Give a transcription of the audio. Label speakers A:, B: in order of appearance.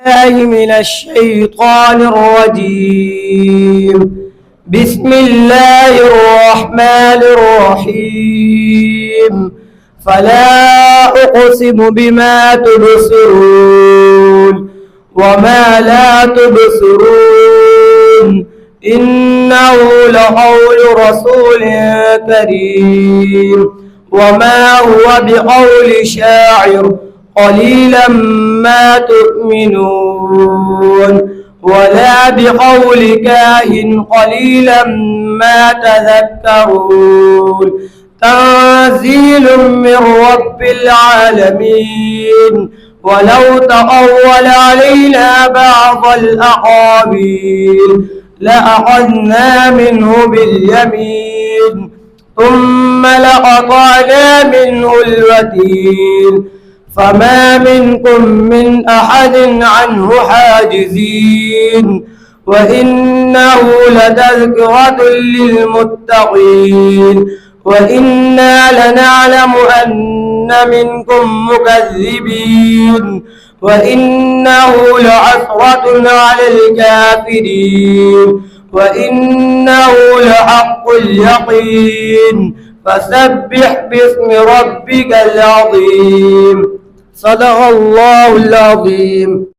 A: الله من الشيطان الرجيم. بسم الله الرحمن الرحيم. فلا أقسم بما تبصرون وما لا تبصرون إنه لقول رسول كريم وما هو بقول شاعر قليلا ما تؤمنون ولا بقول كاهن قليلا ما تذكرون تنزيل من رب العالمين. ولو تقول علينا بعض الأقاويل لأخذنا منه باليمين ثم لقطعنا منه الوتين فما منكم من أحد عنه حاجزين وإنه لتذكرة للمتقين وإنا لنعلم أن منكم مكذبين وإنه لعسرة على الكافرين وإنه لحق اليقين. فسبح باسم ربك العظيم. صدق الله العظيم.